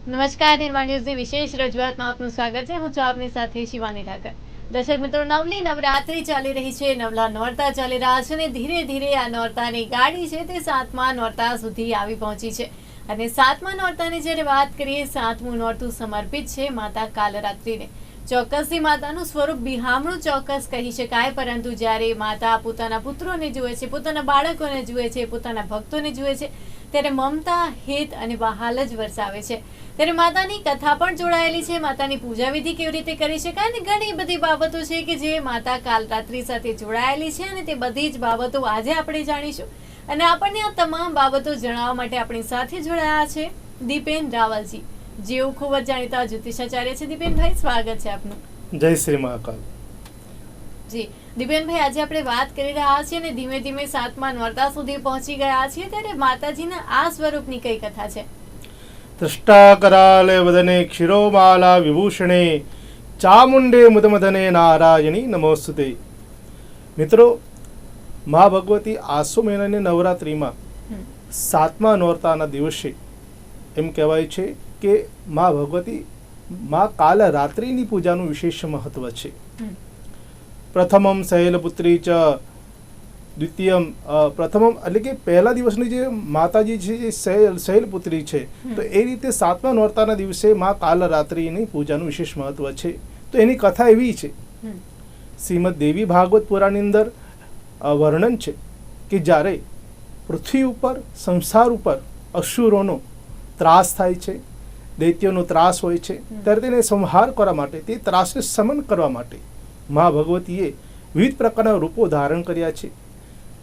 નમસ્કાર, નિર્માણ ન્યૂઝની વિશેષ રજૂઆતમાં આપનું સ્વાગત છે. હું છું આપની સાથે શિવાની ઠાકર. દર્શક મિત્રો, નવલી નવરાત્રી ચાલી રહી છે, નવલા નોરતા ચાલી રહ્યા છે અને ધીરે ધીરે આ નોરતાની ગાડી છે તે 7મા નોરતા સુધી આવી પહોંચી છે. અને 7મા નોરતાની જ્યારે વાત કરીએ, 7મું નોરતું સમર્પિત છે માતા કાલરાત્રિને. ચોક્કસથી માતાનું સ્વરૂપ બિહામણું ચોક્કસ કહી શકાય, પરંતુ જ્યારે માતા પોતાના પુત્રોને જુએ છે, પોતાના બાળકોને જુએ છે, પોતાના ભક્તોને જુએ છે, ત્યારે મમતા, હિત અને વહાલ જ વરસાવે છે. ત્યારે માતાની કથા પણ જોડાયેલી છે. માતાની પૂજા વિધિ કેવી રીતે કરી શકાય અને ઘણી બધી બાબતો છે કે જે માતા કાલરાત્રિ સાથે જોડાયેલી છે અને તે બધી જ બાબતો આજે આપણે જાણીશું. અને આપણને આ તમામ બાબતો જણાવવા માટે આપણી સાથે જોડાયા છે દીપેન રાવલજી, જેઓ ખૂબ જ જાણીતા જ્યોતિષાચાર્ય છે. દીપેનભાઈ, સ્વાગત છે આપનું. જય શ્રી મહાકાલ. જી દીપેનભાઈ, આજે આપણે વાત કરી રહ્યા છીએ અને ધીમે ધીમે 7મા નોરતા સુધી પહોંચી ગયા છીએ. ત્યારે માતાજીના આ સ્વરૂપની કઈ કથા છે? તૃષ્ટાકરાલે વદને ક્ષીરોમાલા વિભૂષણે ચામુંડે મુદમદને નારાયણી નમોસ્તુતે. મિત્રો, મા ભગવતી આસો મહિનાની નવરાત્રિમાં 7મા નોરતાના દિવસે એમ કહેવાય છે કે મા ભગવતી મા કાલરાત્રિની પૂજાનું વિશેષ મહત્વ છે. પ્રથમમ શૈલપુત્રી ચ દ્વિતીયમ, પ્રથમમ એટલે કે પહેલા દિવસની જે માતાજી છે જે શૈલપુત્રી છે, તો એ રીતે 7મા નોરતાના દિવસે મા કાલરાત્રિની પૂજાનું વિશેષ મહત્વ છે. તો એની કથા એવી છે, શ્રીમદ દેવી ભાગવત પુરાણની અંદર વર્ણન છે કે જ્યારે પૃથ્વી ઉપર, સંસાર ઉપર અસુરોનો ત્રાસ થાય છે, દૈત્યોનો ત્રાસ હોય છે, ત્યારે તેને સંહાર કરવા માટે, તે ત્રાસને શમન કરવા માટે મા ભગવતીએ વિવિધ પ્રકારના રૂપો ધારણ કર્યા છે.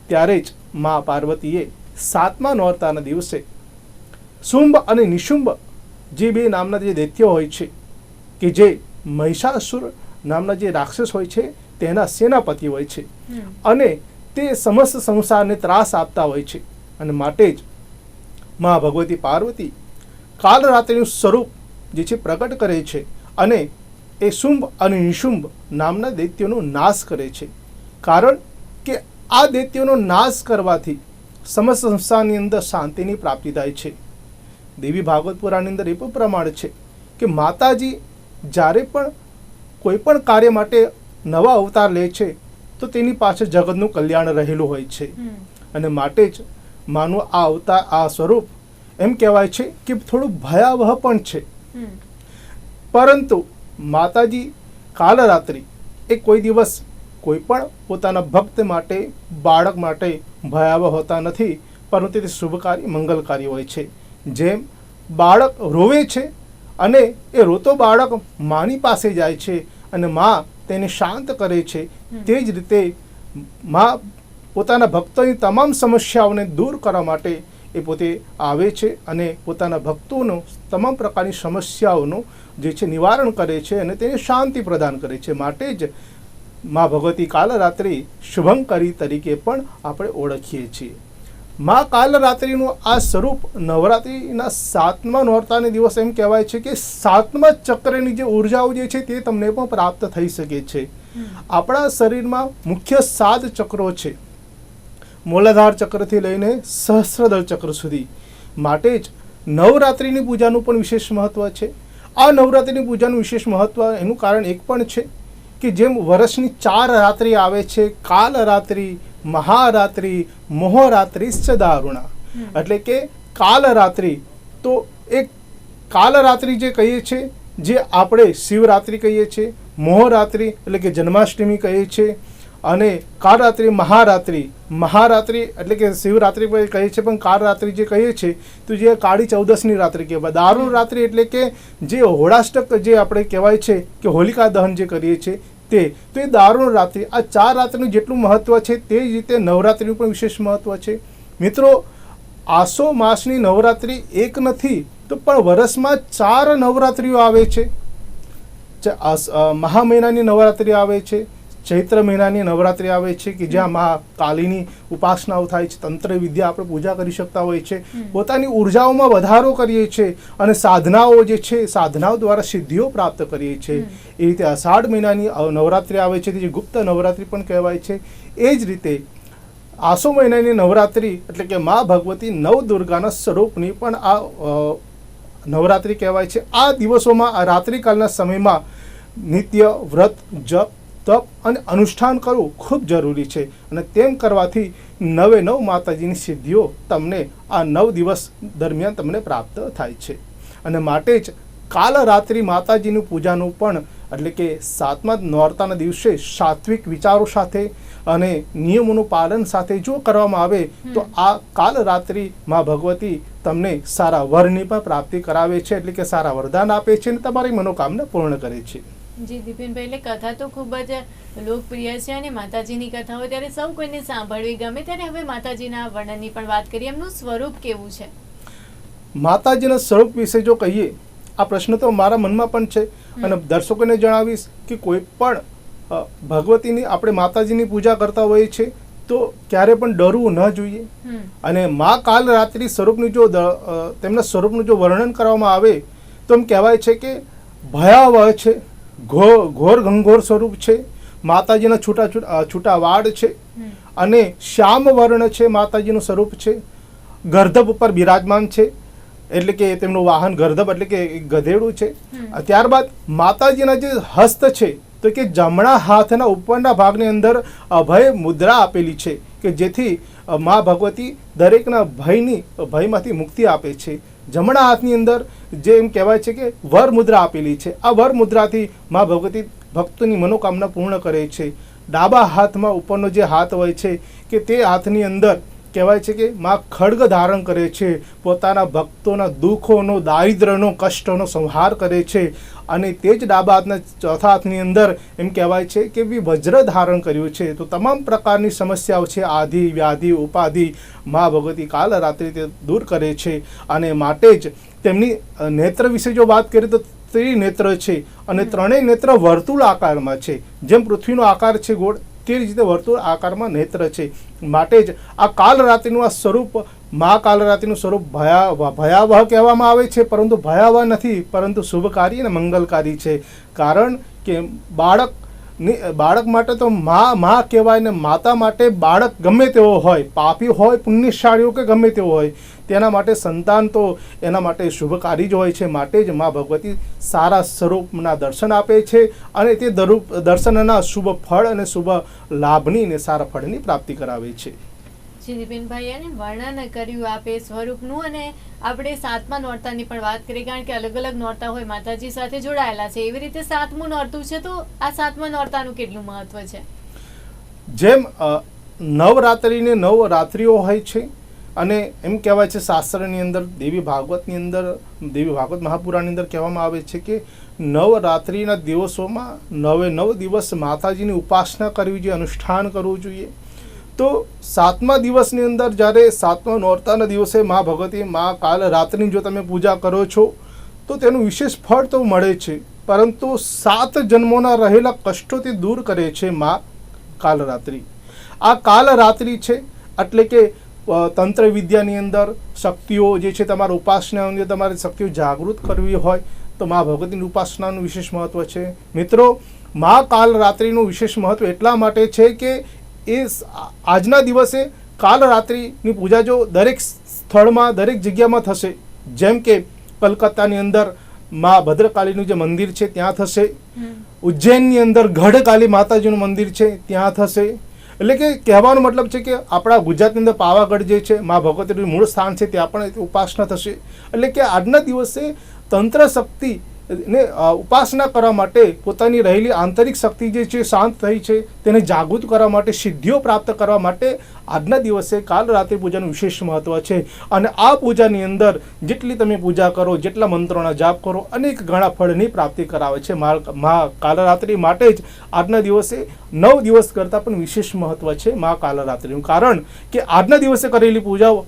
ત્યારે જ મા પાર્વતીએ 7મા નોરતાના દિવસે શુંભ અને નિશુંભ જે બે નામના જે દૈત્યો હોય છે, કે જે મહિષાસુર નામના જે રાક્ષસ હોય છે તેના સેનાપતિ હોય છે અને તે સમસ્ત સંસારને ત્રાસ આપતા હોય છે. અને માટે જ મા ભગવતી પાર્વતી કાલરાત્રિનું સ્વરૂપ જે છે પ્રગટ કરે છે અને એ શુંભ અને નિશુંભ નામના દૈત્યોનો નાશ કરે છે. કારણ કે આ દૈત્યોનો નાશ કરવાથી સમસ્ત સંસારની અંદર શાંતિની પ્રાપ્તિ થાય છે. દેવી ભાગવત પુરાણની અંદર એ પણ પ્રમાણ છે કે માતાજી જ્યારે પણ કોઈ પણ કાર્ય માટે નવા અવતાર લે છે તો તેની પાછળ જગતનું કલ્યાણ રહેલું હોય છે. અને માટે જ માનું આ અવતાર, આ સ્વરૂપ એમ કહેવાય છે કે થોડું ભયાવહ પણ છે. પરંતુ માતાજી કાલરાત્રિ એ કોઈ દિવસ કોઈ પણ પોતાના ભક્ત માટે, બાળક માટે ભયાવહ હોતા નથી, પરંતુ તે શુભકારી, મંગલકારી હોય છે. જેમ બાળક રોવે છે અને એ રોતો બાળક માની પાસે જાય છે અને મા તેને શાંત કરે છે, તે જ રીતે મા પોતાના ભક્તોની તમામ સમસ્યાઓને દૂર કરવા માટે એ પોતે આવે છે અને પોતાના ભક્તોનો તમામ પ્રકારની સમસ્યાઓનું જે છે નિવારણ કરે છે અને તેને શાંતિ પ્રદાન કરે છે. માટે જ મા ભગવતી કાલરાત્રિ શુભંકરી તરીકે પણ આપણે ઓળખીએ છીએ. મા કાલરાત્રિનું આ સ્વરૂપ નવરાત્રિના 7મા નોરતાના દિવસ એમ કહેવાય છે કે 7મા ચક્રની જે ઉર્જાઓ જે છે તે તમને પણ પ્રાપ્ત થઈ શકે છે. આપણા શરીરમાં મુખ્ય 7 ચક્રો છે, મૂલાધાર ચક્રથી લઈને સહસ્ત્રદળ ચક્ર સુધી. માટે જ નવરાત્રિની પૂજાનું પણ વિશેષ મહત્વ છે. આ નવરાત્રિની પૂજાનું વિશેષ મહત્વ એનું કારણ એક પણ છે કે જેમ વર્ષની 4 રાત્રિ આવે છે, કાલરાત્રિ, મહારાત્રિ, મોહરાત્રિ, દારુણા, એટલે કે કાલરાત્રિ, તો એક કાલરાત્રિ જે કહીએ છીએ, જે આપણે શિવરાત્રિ કહીએ છીએ, મોહરાત્રિ એટલે કે જન્માષ્ટમી કહીએ છીએ, અને કાલરાત્રિ, મહારાત્રિ એટલે કે શિવરાત્રિ કહીએ છીએ, પણ કાલરાત્રિ જે કહીએ છીએ તો જે કાળી ચૌદસની રાત્રિ કહેવાય. દારૂણ રાત્રિ એટલે કે જે હોળાષ્ટક જે આપણે કહેવાય છે કે હોલિકા દહન જે કરીએ છીએ તે, તો એ દારૂણ રાત્રિ. આ 4 રાત્રિનું જેટલું મહત્વ છે તે જ રીતે નવરાત્રિનું પણ વિશેષ મહત્વ છે. મિત્રો, આસો માસની નવરાત્રિ એક નથી તો પણ વર્ષમાં 4 નવરાત્રિઓ આવે છે. મહા મહિનાની નવરાત્રિ આવે છે, ચૈત્ર મહિનાની નવરાત્રિ આવે છે કે જ્યાં મા કાલીની ઉપાસનાઓ થાય છે, તંત્ર વિદ્યા આપણે પૂજા કરી શકતા હોય છે, પોતાની ઉર્જાઓમાં વધારો કરીએ છીએ અને સાધનાઓ જે છે, સાધનાઓ દ્વારા સિદ્ધિઓ પ્રાપ્ત કરીએ છીએ. એ રીતે અષાઢ મહિનાની નવરાત્રિ આવે છે, જે ગુપ્ત નવરાત્રિ પણ કહેવાય છે. એ જ રીતે આસો મહિનાની નવરાત્રિ એટલે કે મા ભગવતી નવદુર્ગાના સ્વરૂપની પણ નવરાત્રિ કહેવાય છે. આ દિવસોમાં આ રાત્રિકાલના સમયમાં નિત્ય વ્રત, જપ, તપ અને અનુષ્ઠાન કરવું ખૂબ જરૂરી છે. અને તેમ કરવાથી 9 માતાજીની સિદ્ધિઓ તમને આ 9 દિવસ દરમિયાન તમને પ્રાપ્ત થાય છે. અને માટે જ કાલ રાત્રિ માતાજીની પૂજાનું પણ એટલે કે 7મા નોરતાના દિવસે સાત્વિક વિચારો સાથે અને નિયમોનું પાલન સાથે જો કરવામાં આવે તો આ કાલ રાત્રિ માં ભગવતી તમને સારા વરની પણ પ્રાપ્તિ કરાવે છે, એટલે કે સારા વરદાન આપે છે અને તમારી મનોકામના પૂર્ણ કરે છે. જી દીપેનભાઈ, એટલે કથા તો ખૂબ જ લોકપ્રિય છે અને માતાજીની કથા હોય ત્યારે સૌ કોઈને સાંભળવી ગમે. ત્યારે હવે માતાજીના વર્ણનની પણ વાત કરીએ. એમનું સ્વરૂપ કેવું છે? માતાજીના સ્વરૂપ વિશે જો કહીએ, આ પ્રશ્ન તો મારા મનમાં પણ છે અને દર્શકોને જણાવીશ કે કોઈ પણ ભગવતીની આપણે માતાજીની પૂજા કરતા હોઈએ છીએ તો ક્યારે પણ ડરવું ન જોઈએ. અને મા કાલ રાત્રિ સ્વરૂપનું જો તેમના સ્વરૂપનું જો વર્ણન કરવામાં આવે તો એમ કહેવાય છે કે ભયાવહ છે, ઘોર ગંગોર સ્વરૂપ છે. માતાજીના છૂટા વાળ છે અને શ્યામ વર્ણ છે. માતાજીનું સ્વરૂપ છે. ગર્ધબ ઉપર બિરાજમાન છે, એટલે કે તેમનું વાહન ગર્ધબ એટલે કે ગધેડું છે. ત્યારબાદ માતાજીના જે હસ્ત છે તો કે જમણા હાથના ઉપરના ભાગની અંદર અભય મુદ્રા આપેલી છે કે જેથી મા ભગવતી દરેકના ભયમાંથી મુક્તિ આપે છે. જમણા હાથની અંદર જે એમ કહેવાય છે કે વર મુદ્રા આપેલી છે. આ વર મુદ્રાથી મા ભગવતી ભક્તોની મનોકામના પૂર્ણ કરે છે. ડાબા હાથમાં ઉપરનો જે હાથ હોય છે કે તે હાથની અંદર કહેવાય છે કે મા ખડગ ધારણ કરે છે. પોતાના ભક્તોના દુઃખોનો, દારિદ્ર્યનો, કષ્ટનો સંહાર કરે છે. અને તે જ ડાબા હાથના ચોથા હાથની અંદર એમ કહેવાય છે કે વજ્ર ધારણ કર્યું છે. તો તમામ પ્રકારની સમસ્યાઓ છે, આધિ, વ્યાધિ, ઉપાધિ, મા ભગવતી કાલ રાત્રિ તે દૂર કરે છે. અને માટે જ તેમની નેત્ર વિશે જો વાત કરીએ તો ત્રિનેત્ર છે અને ત્રણેય નેત્ર વર્તુળ આકારમાં છે. જેમ પૃથ્વીનો આકાર છે ગોળ, તે રીતે વર્તુળ આકારમાં નેત્ર છે. માટે જ આ કાલ રાત્રિનું આ સ્વરૂપ, મા કાલ રાત્રિનું સ્વરૂપ ભયાવહ કહેવામાં આવે છે, પરંતુ ભયાવહ નથી, પરંતુ શુભકારી અને મંગલકારી છે. કારણ કે બાળક માટે તો મા કહેવાય ને માતા માટે બાળક ગમે તેવો હોય, પાપી હોય, પુણ્યશાળીઓ કે ગમે તેવો હોય, તેના માટે સંતાન તો એના માટે શુભકારી જ હોય છે. માટે જ મા ભગવતી સારા સ્વરૂપના દર્શન આપે છે અને તે દર્શનના શુભ ફળ અને શુભ લાભની ને સારા ફળની પ્રાપ્તિ કરાવે છે. જી દીપેનભાઈ, એને વર્ણન કર્યું આપે સ્વરૂપનું. અને આપણે 7મા નોરતાની પણ વાત કરીએ, કારણ કે અલગ અલગ નોરતા હોય માતાજી સાથે જોડાયેલા છે. એવી રીતે 7મું નોરતું છે, તો આ 7મા નોરતાનું કેટલું મહત્વ છે? જેમ નવરાત્રિને 9 રાત્રિઓ હોય છે અને એમ કહેવાય છે શાસ્ત્રની અંદર, દેવી ભાગવત મહાપુરાણની અંદર કહેવામાં આવે છે કે નવરાત્રિના દિવસોમાં 9 દિવસ માતાજીની ઉપાસના કરવી જોઈએ, અનુષ્ઠાન કરવું જોઈએ. તો 7મા દિવસની અંદર જ્યારે 7મા નોરતાના દિવસે મા ભગવતી મા કાલ રાત્રિની જો તમે પૂજા કરો છો તો તેનું વિશેષ ફળ તો મળે છે, પરંતુ 7 જન્મોના રહેલા કષ્ટોથી દૂર કરે છે મા કાલરાત્રિ. આ કાલરાત્રિ છે એટલે કે તંત્ર વિદ્યાની અંદર શક્તિઓ જે છે, તમારા ઉપાસનાની અંદર તમારે શક્તિઓ જાગૃત કરવી હોય તો મા ભગવતીની ઉપાસનાનું વિશેષ મહત્વ છે. મિત્રો, મા કાલરાત્રિનું વિશેષ મહત્વ એટલા માટે છે કે એ આજના દિવસે કાલરાત્રિની પૂજા જો દરેક સ્થળમાં, દરેક જગ્યામાં થશે, જેમ કે કલકત્તાની અંદર મા ભદ્રકાળીનું જે મંદિર છે ત્યાં થશે, ઉજ્જૈનની અંદર ગઢકાળી માતાજીનું મંદિર છે ત્યાં થશે. એટલે કે કહેવાનો મતલબ છે કે આપણા ગુજરાતની અંદર પાવાગઢ જે છે મા ભગવતીનું મૂળ સ્થાન છે ત્યાં પણ ઉપાસના થશે. એટલે કે આજના દિવસે તંત્ર શક્તિ ને ઉપાસના કરવા માટે, પોતાની રહેલી આંતરિક શક્તિ જે છે શાંત થઈ છે તેને જાગૃત કરવા માટે, સિદ્ધિઓ પ્રાપ્ત કરવા માટે આજના દિવસે કાલરાત્રિ પૂજાનું વિશેષ મહત્વ છે. અને આ પૂજાની અંદર જેટલી તમે પૂજા કરો, જેટલા મંત્રોના જાપ કરો, અનેક ગણા ફળની પ્રાપ્તિ કરાવે છે. મા કાલરાત્રિ માટે જ આજના દિવસે 9 દિવસ કરતાં પણ વિશેષ મહત્વ છે મા કાલરાત્રિનું. કારણ કે આજના દિવસે કરેલી પૂજાઓ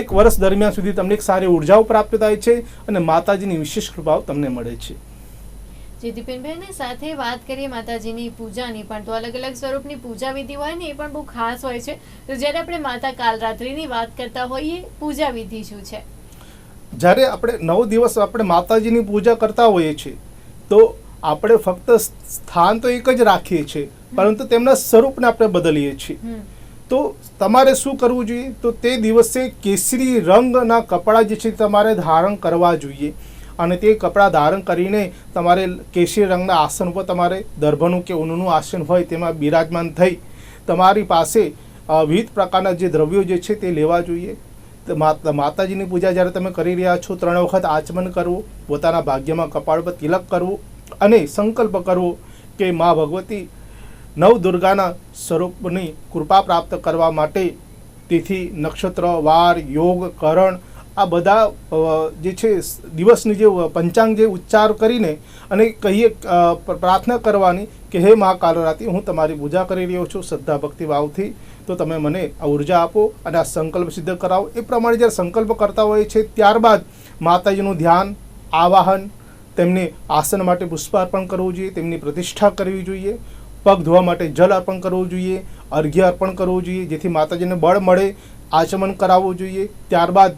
1 વર્ષ દરમિયાન સુધી તમને એક સારી ઉર્જાઓ પ્રાપ્ત થાય છે અને માતાજીની વિશેષ કૃપાઓ તમને મળે છે. જી દીપેનભાઈ, સાથે વાત કરીએ માતાજીની પૂજાની પણ, તો અલગ અલગ સ્વરૂપની પૂજા વિધિ હોય ને એ પણ બહુ ખાસ હોય છે. તો જ્યારે આપણે માતા કાલરાત્રિની વાત કરતા હોઈએ, પૂજા વિધિ શું છે? જ્યારે આપણે 9 દિવસ આપણે માતાજીની પૂજા કરતા હોઈએ છીએ તો આપણે ફક્ત સ્થાન તો એક જ રાખીએ છીએ, પરંતુ તેમના સ્વરૂપને આપણે બદલીએ છીએ. તો તમારે શું કરવું જોઈએ? તો તે દિવસે કેસરી રંગના કપડાં જે છે તમારે ધારણ કરવા જોઈએ અને તે કપડાં ધારણ કરીને તમારે કેસરી રંગના આસન ઉપર તમારે દર્ભનું કે ઊનનું આસન હોય તેમાં બિરાજમાન થઈ તમારી પાસે વિવિધ પ્રકારના જે દ્રવ્યો જે છે તે લેવા જોઈએ. માતાજીની પૂજા જ્યારે તમે કરી રહ્યા છો 3 વખત આચમન કરવું, પોતાના ભાગ્યમાં કપાળ પર તિલક કરવું અને સંકલ્પ કરવો કે મા ભગવતી નવદુર્ગાના સ્વરૂપની કૃપા પ્રાપ્ત કરવા માટે તિથિ, નક્ષત્ર, વાર, યોગ, કરણ આ બધા જે છે દિવસની જે પંચાંગ જે ઉચ્ચાર કરીને અને કહીએ પ્રાર્થના કરવાની કે હે મા કાલરાત્રિ, હું તમારી પૂજા કરી રહ્યો છું શ્રદ્ધા ભક્તિ ભાવથી, તો તમે મને આ ઉર્જા આપો અને આ સંકલ્પ સિદ્ધ કરાવો. એ પ્રમાણે જ્યારે સંકલ્પ કરતા હોય છે ત્યારબાદ માતાજીનું ધ્યાન, આવાહન, તેમને આસન માટે પુષ્પાર્પણ કરવું જોઈએ, તેમની પ્રતિષ્ઠા કરવી જોઈએ, પગ ધોવા માટે જલ અર્પણ કરવું જોઈએ, અર્ઘ્ય અર્પણ કરવું જોઈએ જેથી માતાજીને બળ મળે, આચમન કરાવવું જોઈએ, ત્યારબાદ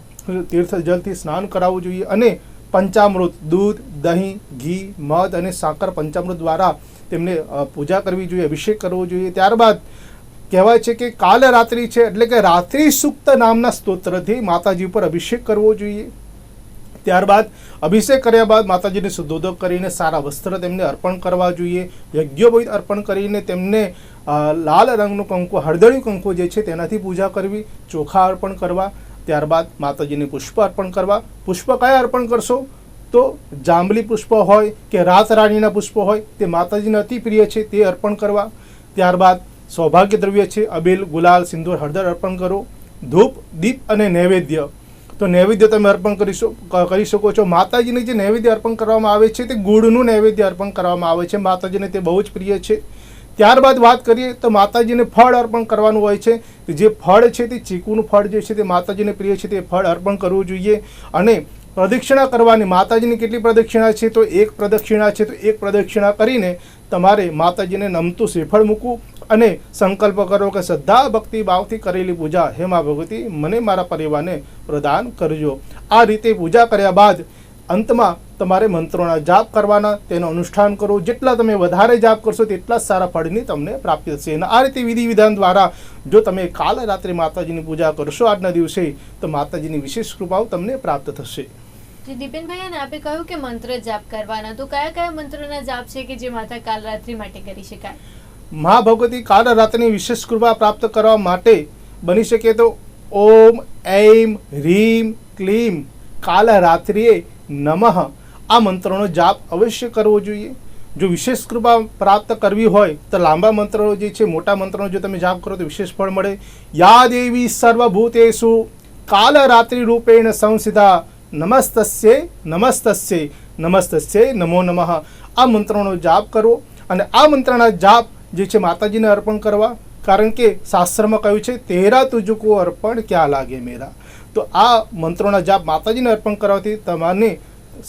તીર્થ જલથી સ્નાન કરાવવું જોઈએ અને પંચામૃત દૂધ, દહીં, ઘી, મધ અને સાકર પંચામૃત દ્વારા તેમને પૂજા કરવી જોઈએ, અભિષેક કરવો જોઈએ. ત્યારબાદ કહેવાય છે કે કાલ રાત્રિ છે એટલે કે રાત્રિ સૂક્ત નામના સ્તોત્રથી માતાજી ઉપર અભિષેક કરવો જોઈએ. ત્યારબાદ અભિષેક કર્યા બાદ માતાજીને શુદ્ધોદક કરીને સારા વસ્ત્ર તેમને અર્પણ કરવા જોઈએ, યજ્ઞોપવિત અર્પણ કરીને તેમને લાલ રંગનું કંકુ, હળદળિયું કંકુ જે છે તેનાથી પૂજા કરવી, ચોખા અર્પણ કરવા. ત્યારબાદ માતાજીને પુષ્પ અર્પણ કરવા. પુષ્પ કયા અર્પણ કરશો? તો જાંબલી પુષ્પ હોય કે રાત રાણીના પુષ્પ હોય તે માતાજીને અતિ પ્રિય છે તે અર્પણ કરવા. ત્યારબાદ સૌભાગ્ય દ્રવ્ય છે અબીલ, ગુલાલ, સિંદૂર, હળદર અર્પણ કરો. ધૂપ, દીપ અને નૈવેદ્ય, તો નૈવેદ્ય તમે અર્પણ કરી શકો છો. માતાજીને જે નૈવેદ્ય અર્પણ કરવામાં આવે છે તે ગુળનું નૈવેદ્ય અર્પણ કરવામાં આવે છે, માતાજીને તે બહુ જ પ્રિય છે. ત્યારબાદ વાત કરીએ તો માતાજીને ફળ અર્પણ કરવાનું હોય છે. જે ફળ છે તે ચીકુનું ફળ જે છે તે માતાજીને પ્રિય છે તે ફળ અર્પણ કરવું જોઈએ. અને પ્રદક્ષિણા કરવાની, માતાજીની કેટલી પ્રદક્ષિણા છે? તો એક પ્રદક્ષિણા છે, તો એક પ્રદક્ષિણા કરીને તમારે માતાજીને નમતું શ્રીફળ મૂકવું અને સંકલ્પ કરો કે શ્રદ્ધા ભક્તિ ભાવથી કરેલી પૂજા હે મા ભગવતી મને મારા પરિવારને પ્રદાન કરજો. આ રીતે પૂજા કર્યા બાદ અંતમાં તમારે મંત્રોના જાપ કરવાના, તેનું અનુષ્ઠાન કરો. જેટલા તમે વધારે જાપ કરશો તેટલા જ સારા ફળની તમને પ્રાપ્તિ થશે. અને આ રીતે વિધિ વિધાન દ્વારા જો તમે કાલ રાત્રે માતાજીની પૂજા કરશો આજના દિવસે તો માતાજીની વિશેષ કૃપાઓ તમને પ્રાપ્ત થશે. જી દીપેનભાઈ, અને આપે કહ્યું કે મંત્ર જાપ કરવાના, તો કયા કયા મંત્રોના જાપ છે કે જે માતા કાલરાત્રિ માટે કરી શકાય? મા ભગવતી કાલ રાત્રિની વિશેષ કૃપા પ્રાપ્ત કરવા માટે બની શકે તો ઓમ એમ હ્રીમ ક્લીમ કાલ રાત્રિએ નમઃ આ મંત્રોનો જાપ અવશ્ય કરવો જોઈએ. જો વિશેષ કૃપા પ્રાપ્ત કરવી હોય તો લાંબા મંત્રો જે છે, મોટા મંત્રોનો જો તમે જાપ કરો તો વિશેષ ફળ મળે. યા દેવી સર્વભૂતેષુ કાલ રાત્રિ રૂપેણ સંસિતા નમસ્તસ્ય નમસ્તસ્ય નમસ્તસ્ય નમો નમઃ આ મંત્રોનો જાપ કરવો. અને આ મંત્રના જાપ જે છે માતાજીને અર્પણ કરવા, કારણ કે શાસ્ત્રમાં કહ્યું છે તેરા તુજકો અર્પણ ક્યાં લાગે મેરા. તો આ મંત્રોના જાપ માતાજીને અર્પણ કરવાથી તમને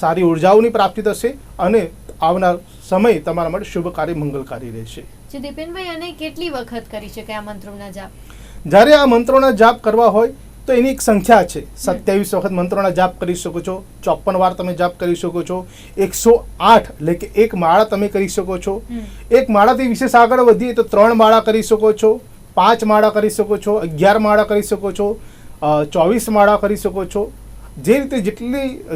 સારી ઉર્જાઓની પ્રાપ્તિ થશે અને આવનાર સમય તમારા માટે શુભકારી મંગલકારી રહેશે. જી દીપેનભાઈ, અને કેટલી વખત કરી શકાય આ મંત્રોના જાપ? જ્યારે આ મંત્રોના જાપ કરવા હોય તો એની એક સંખ્યા છે. 27 વખત મંત્રોના જાપ કરી શકો છો, 54 વાર તમે જાપ કરી શકો છો, 108 એટલે કે એક માળા તમે કરી શકો છો. એક માળાથી વિશેષ આગળ વધીએ તો 3 માળા કરી શકો છો, 5 માળા કરી શકો છો, 11 માળા કરી શકો છો, 24 માળા કરી શકો છો. જે રીતે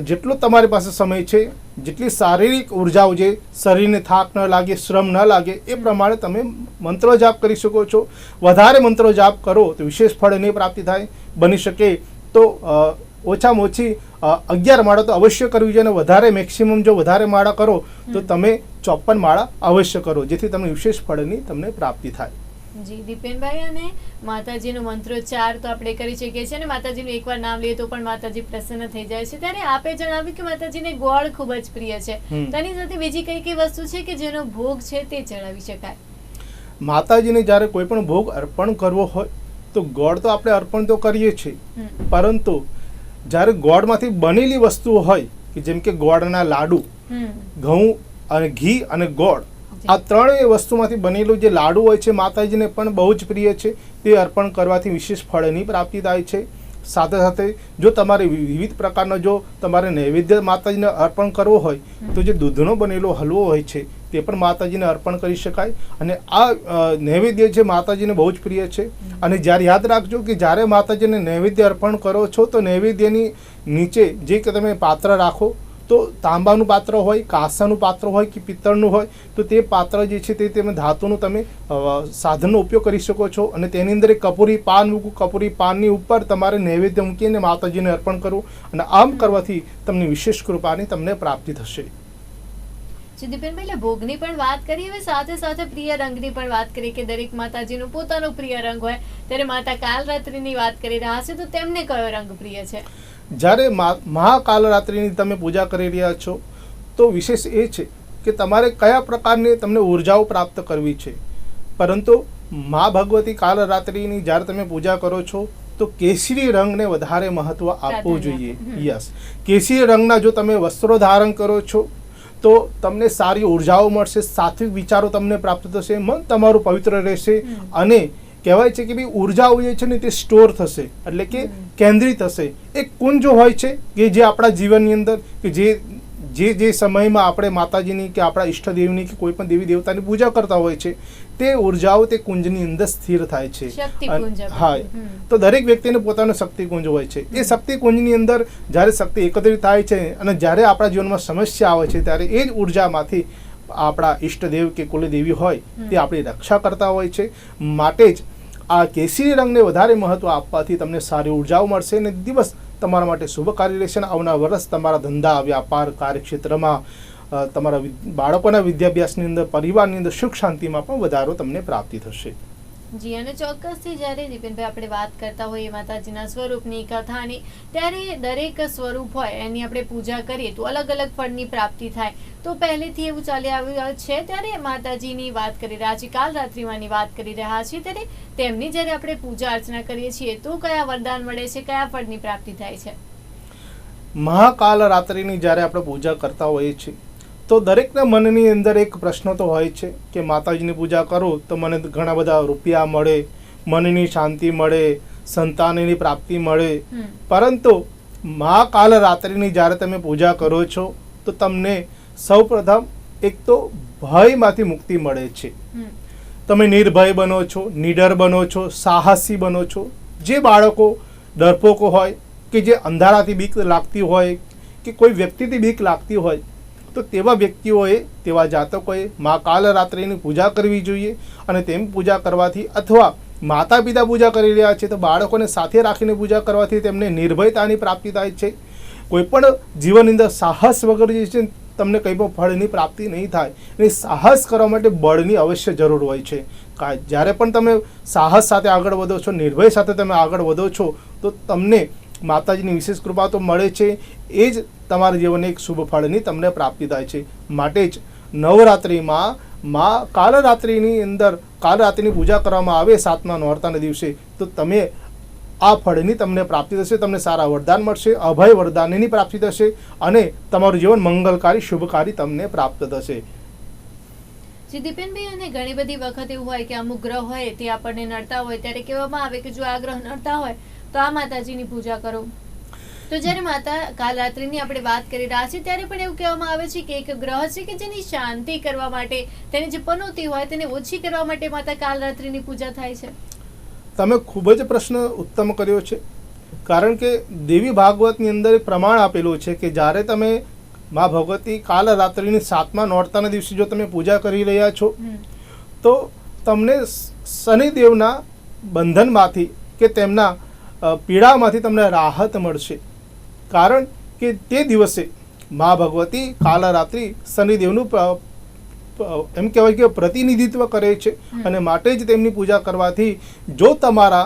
જેટલો તમારી પાસે સમય છે, જેટલી શારીરિક ઉર્જાઓ છે, શરીરને થાક ન લાગે, શ્રમ ન લાગે એ પ્રમાણે તમે મંત્રો જાપ કરી શકો છો. વધારે મંત્રો જાપ કરો તો વિશેષ ફળની પ્રાપ્તિ થાય. બની શકે તો ઓછામાં ઓછી 11 માળા તો અવશ્ય કરવી જોઈએ અને વધારે મેક્સિમમ જો વધારે માળા કરો તો તમે 54 માળા અવશ્ય કરો, જેથી તમને વિશેષ ફળની તમને પ્રાપ્તિ થાય. જી દીપેનભાઈ, અને માતાજીનો મંત્રોચ્ચાર તો આપણે કરી શકીએ છીએ અને માતાજીનું એકવાર નામ લઈએ તો પણ માતાજી પ્રસન્ન થઈ જાય છે. ત્યારે આપે જણાવ્યું કે માતાજીને ગોળ ખૂબ જ પ્રિય છે, તેની સાથે બીજી કઈ કઈ વસ્તુ છે કે જેનો ભોગ છે તે ચડાવી શકાય? માતાજીને જ્યારે કોઈ પણ ભોગ અર્પણ કરવો હોય તો ગોળ તો આપણે અર્પણ તો કરીએ છીએ, પરંતુ જ્યારે ગોળમાંથી બનેલી વસ્તુઓ હોય કે જેમ કે ગોળના લાડુ, ઘઉં અને ઘી અને ગોળ, આ ત્રણેય વસ્તુમાંથી બનેલું જે લાડુ હોય છે માતાજીને પણ બહુ જ પ્રિય છે. તે અર્પણ કરવાથી વિશેષ ફળની પ્રાપ્તિ થાય છે. સાથે સાથે જો તમારે વિવિધ પ્રકારનો જો તમારે નૈવેદ્ય માતાજીને અર્પણ કરવો હોય તો જે દૂધનો બનેલો હલવો હોય છે તે પણ માતાજીને અર્પણ કરી શકાય. અને આ નૈવેદ્ય છે માતાજીને બહુ જ પ્રિય છે. અને જ્યારે યાદ રાખજો કે જ્યારે માતાજીને નૈવેદ્ય અર્પણ કરો છો તો નૈવેદ્યની નીચે જે કે તમે પાત્ર રાખો, તો તાંબાનું પાત્ર હોય, કાંસાનું પાત્ર હોય કે પિત્તળનું હોય, તો તે પાત્ર જે છે તે તમે ધાતુનું તમે સાધનનો ઉપયોગ કરી શકો છો. અને તેની અંદર એક કપૂરી પાન મૂકવું, કપૂરી પાનની ઉપર તમારે નૈવેદ્ય મૂકીને માતાજીને અર્પણ કરવું. અને આમ કરવાથી તમને વિશેષ કૃપાની તમને પ્રાપ્તિ થશે. દીપેનભાઈ, ભોગની પણ વાત કરી, હવે સાથે સાથે પ્રિય રંગની પણ વાત કરી કે દરેક માતાજીનો પોતાનો પ્રિય રંગ હોય. ત્યારે માતા કાલરાત્રિની વાત કરી રહ્યા છે, તો તેમને કયો રંગ પ્રિય છે? જ્યારે મહાકાલરાત્રિની તમે પૂજા કરી રહ્યા છો તો વિશેષ એ છે કે તમારે કયા પ્રકારની તમને ઉર્જાઓ પ્રાપ્ત કરવી છે. પરંતુ મા ભગવતી કાલરાત્રિની જ્યારે તમે પૂજા કરો છો તો કેસરી રંગને વધારે મહત્વ આપવું જોઈએ. યસ, કેસરી રંગના જો તમે વસ્ત્રો ધારણ કરો છો તો તમને સારી ઉર્જાઓ મળશે, સાત્વિક વિચારો તમને પ્રાપ્ત થશે, મન તમારું પવિત્ર રહેશે. અને કહેવાય છે કે ભાઈ ઉર્જાઓ જે છે ને તે સ્ટોર થશે, એટલે કે કેન્દ્રિત થશે. એક કુંજ હોય છે કે જે આપણા જીવનની અંદર કે જે સમયમાં આપણે માતાજીની કે આપણા ઈષ્ટદેવની કે કોઈ પણ દેવી દેવતાની પૂજા કરતા હોય છે, તે ઉર્જાઓ તે કુંજની અંદર સ્થિર થાય છે. હા, તો દરેક વ્યક્તિને પોતાનો શક્તિકુંજ હોય છે. એ શક્તિકુંજની અંદર જ્યારે શક્તિ એકત્રિત થાય છે અને જ્યારે આપણા જીવનમાં સમસ્યા આવે છે ત્યારે એ જ ઉર્જામાંથી આપણા ઈષ્ટદેવ કે કુલદેવી હોય તે આપણી રક્ષા કરતા હોય છે. માટે જ આ કેસરી રંગને વધારે મહત્વ આપવાથી તમને સારી ઉર્જાઓ મળશે અને દિવસ તમારા માટે શુભકારી રહેશે. અને આવનાર વર્ષ તમારા ધંધા, વ્યાપાર, કાર્યક્ષેત્રમાં, તમારા બાળકોના વિદ્યાભ્યાસની અંદર, પરિવારની અંદર સુખ શાંતિમાં પણ વધારો તમને પ્રાપ્તિ થશે. જી, અને ચોક્કસથી જ્યારે દીપેનભાઈ આપણે વાત કરતા હોઈએ માતાજીના સ્વરૂપની, કથાની, ત્યારે દરેક સ્વરૂપ હોય એની આપણે પૂજા કરીએ તો અલગ અલગ ફળની પ્રાપ્તિ થાય. તો પહેલેથી એવું ચાલી આવ્યું છે. ત્યારે માતાજીની વાત કરી રહ્યા છીએ, કાલરાત્રિમાંની વાત કરી રહ્યા છીએ, ત્યારે તેમની જ્યારે આપણે પૂજા અર્ચના કરીએ છીએ તો કયા વરદાન મળે છે, કયા ફળની પ્રાપ્તિ થાય છે? મહાકાલરાત્રિની જ્યારે આપણે પૂજા કરતા હોઈએ છીએ તો દરેકના મનની અંદર એક પ્રશ્ન તો હોય છે કે માતાજીની પૂજા કરું તો મને ઘણા બધા રૂપિયા મળે, મનની શાંતિ મળે, સંતાનની પ્રાપ્તિ મળે. પરંતુ મહાકાલરાત્રિની જ્યારે તમે પૂજા કરો છો તો તમને સૌપ્રથમ એક તો ભયમાંથી મુક્તિ મળે છે. તમે નિર્ભય બનો છો, નીડર બનો છો, સાહસી બનો છો. જે બાળકો ડરપોકો હોય કે જે અંધારાથી બીક લાગતી હોય કે કોઈ વ્યક્તિથી બીક લાગતી હોય તો તેવા વ્યક્તિઓએ, તેવા જાતકોએ મા કાલરાત્રિની પૂજા કરવી જોઈએ. અને તેમ પૂજા કરવાથી, અથવા માતા પિતા પૂજા કરી રહ્યા છે તો બાળકોને સાથે રાખીને પૂજા કરવાથી તેમને નિર્ભયતાની પ્રાપ્તિ થાય છે. કોઈ પણ જીવનની અંદર સાહસ વગર જે છે તમને કંઈ પણ ફળની પ્રાપ્તિ નહીં થાય. અને સાહસ કરવા માટે બળની અવશ્ય જરૂર હોય છે. જ્યારે પણ તમે સાહસ સાથે આગળ વધો છો, નિર્ભય સાથે તમે આગળ વધો છો તો તમને માતાજીની વિશેષ કૃપા તો મળે છે. એ જ તમારા જીવનને એક શુભ ફળની તમને પ્રાપ્તિ થાય છે. માટે જ નવરાત્રિમાં મા કાલરાત્રિની અંદર કાલરાત્રિની પૂજા કરવામાં આવે 7મા નોરતાના દિવસે તો તમે આ ફળની તમને પ્રાપ્તિ થશે. તમને સારા વરદાન મળશે, અભય વરદાનની પ્રાપ્તિ થશે અને તમારું જીવન મંગલકારી, શુભકારી તમને પ્રાપ્ત થશે. દીપેનભાઈ, અને ઘણી બધી વખત એવું હોય કે અમુક ગ્રહ હોય તે આપણને નડતા હોય ત્યારે કહેવામાં આવે કે જો આ ગ્રહ નડતા હોય તો આ માતાજીની પૂજા કરો. તો જ્યારે માતા કાલરાત્રિની આપણે વાત કરી રહ્યા છીએ ત્યારે પણ એવું કહેવામાં આવે છે કે એક ગ્રહ છે કે જેની શાંતિ કરવા માટે, તેની જે પનોતી હોય તેને ઓછી કરવા માટે માતા કાલરાત્રિની પૂજા થાય છે. તમે ખૂબ જ પ્રશ્ન ઉત્તમ કર્યો છે. કારણ કે દેવી ભાગવતની અંદર પ્રમાણ આપેલું છે કે જ્યારે તમે મા ભગવતી કાલરાત્રિની 7મા નોરતાના દિવસે જો તમે પૂજા કરી રહ્યા છો તો તમને શનિદેવના બંધનમાંથી કે તેમના પીડામાંથી તમને રાહત મળશે. કારણ કે તે દિવસે મા ભગવતી કાલરાત્રિ શનિદેવનું એમ કહેવાય કે પ્રતિનિધિત્વ કરે છે. અને માટે જ તેમની પૂજા કરવાથી જો તમારા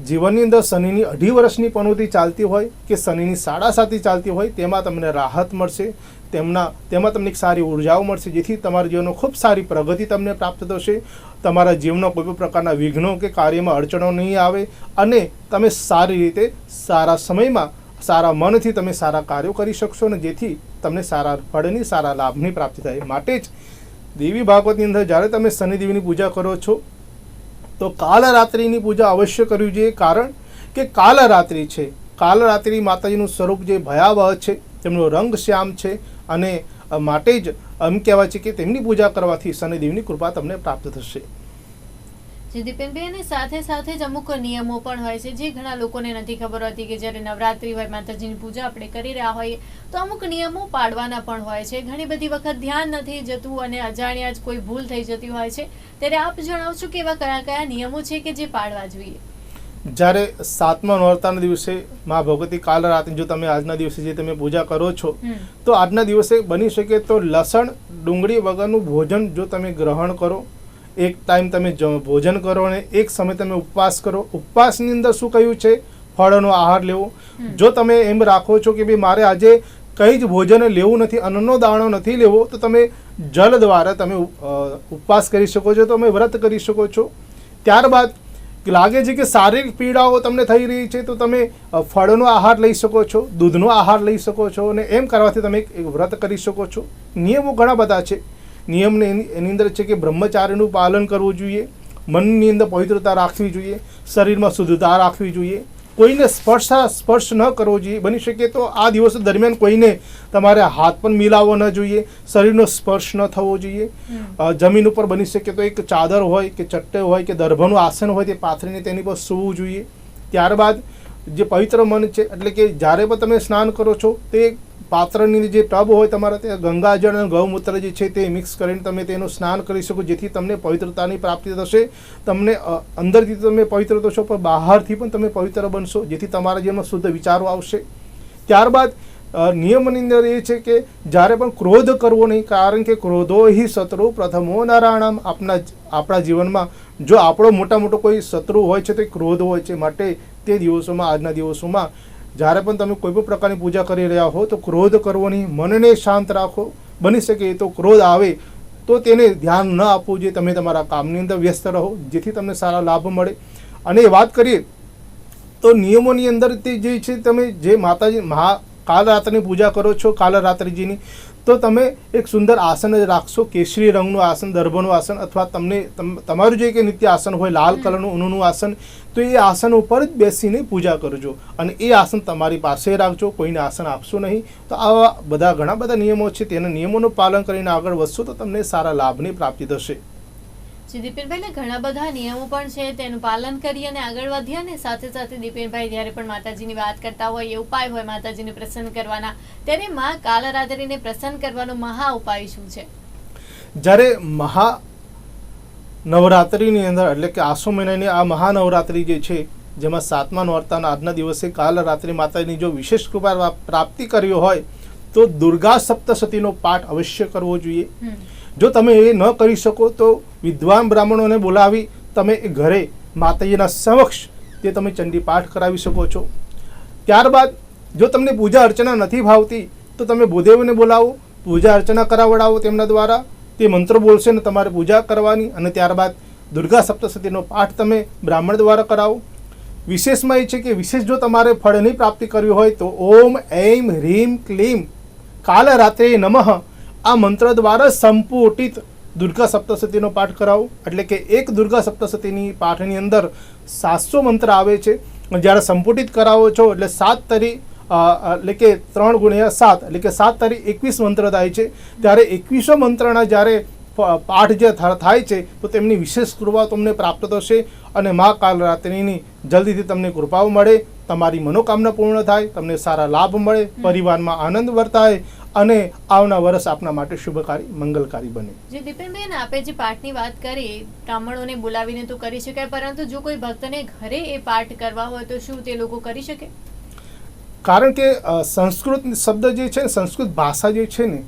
જીવનની અંદર શનિની 2.5 વર્ષની પનોતી ચાલતી હોય કે શનિની 7.5 ચાલતી હોય તેમાં તમને રાહત મળશે. તેમાં તમને એક સારી ઉર્જાઓ મળશે, જેથી તમારા જીવનમાં ખૂબ સારી પ્રગતિ તમને પ્રાપ્ત થશે. તમારા જીવનમાં કોઈ પણ પ્રકારના વિઘ્નો કે કાર્યમાં અડચણો નહીં આવે અને તમે સારી રીતે, સારા સમયમાં, સારા મનથી તમે સારા કાર્યો કરી શકશો ને જેથી તમને સારા ફળની, સારા લાભની પ્રાપ્તિ થાય. માટે જ દેવી ભાગવતની અંદર જ્યારે તમે શનિદેવની પૂજા કરો છો તો કાલરાત્રિની પૂજા અવશ્ય કરવી જોઈએ. કારણ કે કાલરાત્રિ છે, કાલરાત્રિ માતાજીનું સ્વરૂપ જે ભયાવહ છે, તેમનો રંગ શ્યામ છે અને માટે જ એમ કહેવાય છે કે તેમની પૂજા કરવાથી શનિદેવની કૃપા તમને પ્રાપ્ત થશે. જે દીપેનભાઈ, અને સાથે સાથે જ અમુક નિયમો પણ હોય છે જે ઘણા લોકોને નથી ખબર હોતી કે જ્યારે નવરાત્રી હોય, માતાજીની પૂજા આપણે કરી રહ્યા હોઈએ તો અમુક નિયમો પાડવાના પણ હોય છે. ઘણી બધી વખત ધ્યાન નથી જતું અને અજાણ્યા જ કોઈ ભૂલ થઈ જતી હોય છે. ત્યારે આપ જણાવશો કે એવા કયા કયા નિયમો છે કે જે પાડવા જોઈએ? જ્યારે 7મા નોરતાના દિવસે મા ભગવતી કાલ રાત્રે જો તમે આજના દિવસે જે તમે પૂજા કરો છો તો આજના દિવસે બની શકે તો લસણ ડુંગળી વગરનું ભોજન જો તમે ગ્રહણ કરો, એક ટાઈમ તમે ભોજન કરો અને એક સમય તમે ઉપવાસ કરો. ઉપવાસની અંદર શું કહ્યું છે? ફળનો આહાર લેવો. જો તમે એમ રાખો છો કે ભાઈ મારે આજે કંઈ જ ભોજન લેવું નથી, અન્નનો દાણો નથી લેવો, તો તમે જલ દ્વારા તમે ઉપવાસ કરી શકો છો, તમે વ્રત કરી શકો છો. ત્યારબાદ લાગે છે કે શારીરિક પીડાઓ તમને થઈ રહી છે તો તમે ફળનો આહાર લઈ શકો છો, દૂધનો આહાર લઈ શકો છો, અને એમ કરવાથી તમે એક વ્રત કરી શકો છો. નિયમો ઘણા બધા છે. નિયમને એની અંદર છે કે બ્રહ્મચાર્યનું પાલન કરવું જોઈએ, મનની અંદર પવિત્રતા રાખવી જોઈએ, શરીરમાં શુદ્ધતા રાખવી જોઈએ, કોઈને સ્પર્શ ન કરવો જોઈએ. બની શકે તો આ દિવસો દરમિયાન કોઈને તમારે હાથ પણ મિલાવવો ન જોઈએ, શરીરનો સ્પર્શ ન થવો જોઈએ. જમીન ઉપર બની શકે તો એક ચાદર હોય કે ચટ્ટે હોય કે દર્ભનું આસન હોય તે પાથરીને તેની પર સૂવું જોઈએ. ત્યારબાદ જે પવિત્ર મન છે એટલે કે જ્યારે પણ તમે સ્નાન કરો છો તે પાત્રની જે ટબ હોય તમારા ત્યાં ગંગાજળ અને ગૌમૂત્ર જે છે તે મિક્સ કરીને તમે તેનું સ્નાન કરી શકો, જેથી તમને પવિત્રતાની પ્રાપ્તિ થશે. તમને અંદરથી તમે પવિત્ર થશો પણ બહારથી પણ તમે પવિત્ર બનશો, જેથી તમારા જીવનમાં શુદ્ધ વિચારો આવશે. ત્યારબાદ નિયમની અંદર એ છે કે જ્યારે પણ ક્રોધ કરવો નહીં, કારણ કે ક્રોધો હિ શત્રુ પ્રથમો નરાણામ. આપણા જીવનમાં જો આપણો મોટો કોઈ શત્રુ હોય છે તો એ ક્રોધ હોય છે. માટે તે દિવસોમાં, આજના દિવસોમાં જ્યારે પણ તમે કોઈ પણ પ્રકારની પૂજા કરી રહ્યા હો તો ક્રોધ કરવો નહીં, મનને શાંત રાખો. બની શકે તો ક્રોધ આવે તો તેને ધ્યાન ન આપવું જોઈએ, તમે તમારા કામની અંદર વ્યસ્ત રહો, જેથી તમને સારા લાભ મળે. અને વાત કરીએ તો નિયમોની અંદર તે જે છે તમે જે માતાજી કાલરાત્રિની પૂજા કરો છો, કાલરાત્રિજીની, તો તમે એક સુંદર આસન જ રાખશો, કેસરી રંગનું આસન, દર્ભનું આસન, અથવા તમારું જે કે નિત્ય આસન હોય લાલ કલરનું ઊનનું આસન, તો એ આસન ઉપર જ બેસીને પૂજા કરજો અને એ આસન તમારી પાસે રાખજો, કોઈને આસન આપશો નહીં. તો આવા બધા ઘણા બધા નિયમો છે, તેના નિયમોનું પાલન કરીને આગળ વધશો તો તમને સારા લાભની પ્રાપ્તિ થશે. દીપેનભાઈ, ઘણા બધા નિયમો પણ છે, તેનું પાલન કરી અને આગળ વધ્યા. ને સાથે સાથે દીપેનભાઈ જ્યારે પણ માતાજીની વાત કરતા હોય, એ ઉપાય હોય માતાજીને પ્રસન્ન કરવાના, ત્યારે માં કાલરાત્રિને પ્રસન્ન કરવાનો મહા ઉપાય શું છે? જ્યારે મહા નવરાત્રિની અંદર એટલે કે આસો મહિનાની આ મહાનવરાત્રિ જે છે, જેમાં 7મા નોરતાના આજના દિવસે કાલરાત્રિ માતાજીની જો વિશેષ કૃપા પ્રાપ્તિ કર્યો હોય તો દુર્ગા સપ્તશતીનો પાઠ અવશ્ય કરવો જોઈએ. જો તમે એ ન કરી શકો તો વિદ્વાન બ્રાહ્મણોને બોલાવી તમે ઘરે માતાજીના સમક્ષ તે તમે ચંડી પાઠ કરાવી શકો છો. ત્યારબાદ જો તમને પૂજા અર્ચના નથી ભાવતી તો તમે ભૂદેવને બોલાવો, પૂજા અર્ચના કરાવડાવો તેમના દ્વારા, તે મંત્ર બોલશે ને તમારે પૂજા કરવાની. અને ત્યારબાદ દુર્ગા સપ્તશતીનો પાઠ તમે બ્રાહ્મણ દ્વારા કરાવો. વિશેષમાં એ છે કે વિશેષ જો તમારે ફળની પ્રાપ્તિ કરવી હોય તો ઓમ એમ હ્રીમ ક્લીમ કાલરાત્રે નમઃ આ મંત્ર દ્વારા સંપુટિત દુર્ગા સપ્તશતીનો પાઠ કરાવો. એટલે કે એક દુર્ગા સપ્તશતીની પાઠની અંદર 700 મંત્ર આવે છે. જ્યારે સંપુટિત કરાવો છો એટલે 7 તરી એટલે કે 3 ગુણ્યા 7 એટલે કે 7 તરી 21 મંત્ર થાય છે. ત્યારે 21 મંત્રના જ્યારે પાઠ જે થાય છે તો તેમની વિશેષ કૃપા તમને પ્રાપ્ત થશે અને મા કાલરાત્રિની જલ્દીથી તમને કૃપાઓ મળે, તમારી મનોકામના પૂર્ણ થાય, તમને સારા લાભ મળે, પરિવારમાં આનંદ વર્તાય અને આવનાર વર્ષ આપના માટે શુભકારી મંગલકારી બને. જે દીપેનબેન, આપે જે પાઠની વાત કરી, બ્રાહ્મણોને બોલાવીને તો કરી શકાય, પરંતુ જો કોઈ ભક્તને ઘરે એ પાઠ કરવા હોય તો શું તે લોકો કરી શકે? કારણ કે સંસ્કૃત શબ્દ જે છે, સંસ્કૃત ભાષા જે છે ને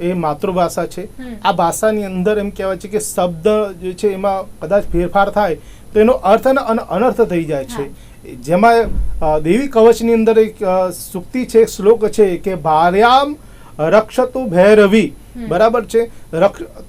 એ માતૃભાષા છે. આ ભાષાની અંદર એમ કહેવાય છે કે શબ્દ જે છે એમાં કદાચ ફેરફાર થાય તો એનો અર્થ અને અનર્થ થઈ જાય છે. જેમાં દેવી કવચની અંદર એક સૂક્તિ છે, શ્લોક છે કે ભાર્યામ રક્ષતુ ભૈરવી, બરાબર છે.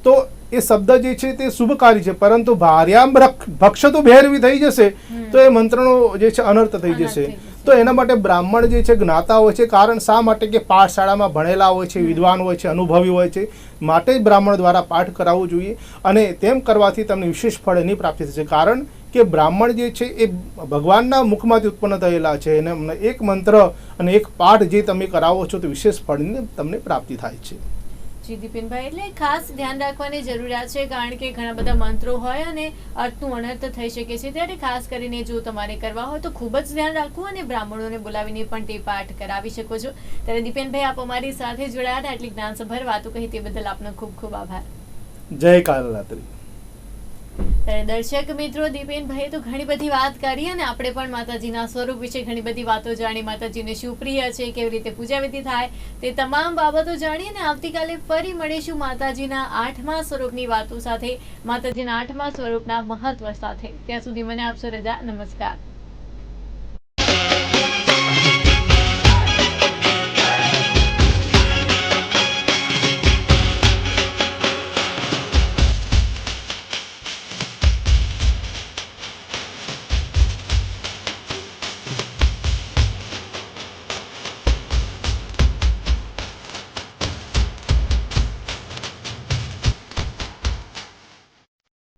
તો એ શબ્દ જે છે તે શુભકારી છે, પરંતુ ભાર્યામ ભક્ષતુ ભૈરવી થઈ જશે તો એ મંત્રનો જે છે અનર્થ થઈ જશે. તો એના માટે બ્રાહ્મણ જે છે જ્ઞાતા હોય છે. કારણ શા માટે કે પાઠશાળામાં ભણેલા હોય છે, વિદ્વાન હોય છે, અનુભવી હોય છે, માટે જ બ્રાહ્મણ દ્વારા પાઠ કરાવવો જોઈએ. અને તેમ કરવાથી તમને વિશેષ ફળની પ્રાપ્તિ થશે. કારણ કે બ્રાહ્મણ જે છે એ ભગવાનના મુખમાંથી ઉત્પન્ન થયેલા છે અને એક મંત્ર અને એક પાઠ જે તમે કરાવો છો તો વિશેષ ફળની તમને પ્રાપ્તિ થાય છે. જી દીપેનભાઈ, એટલે ખાસ ધ્યાન રાખવાની જરૂરિયાત છે, કારણ કે ઘણા બધા મંત્રો હોય અને અર્થનું અનર્થ થઈ શકે છે. ત્યારે ખાસ કરીને જો તમારે કરવા હોય તો ખૂબ જ ધ્યાન રાખવું અને બ્રાહ્મણોને બોલાવીને પણ તે પાઠ કરાવી શકો છો. ત્યારે દીપેનભાઈ, આપ અમારી સાથે જોડાયા હતા, આટલી જ્ઞાનસભર વાતો કહી તે બદલ આપનો ખૂબ ખૂબ આભાર. જય કાલરાત્રી. ત્યારે દર્શક મિત્રો, દીપેનભાઈએ તો ઘણી બધી વાત કરી અને આપણે પણ માતાજીના સ્વરૂપ વિશે ઘણી બધી વાતો જાણી, માતાજીને શું પ્રિય છે, કેવી રીતે પૂજા વિધિ થાય, તે તમામ બાબતો જાણી. અને આવતીકાલે ફરી મળીશું માતાજીના 8મા સ્વરૂપની વાતો સાથે, માતાજીના 8મા સ્વરૂપના મહત્વ સાથે. ત્યાં સુધી મને આપશો રજા. નમસ્કાર.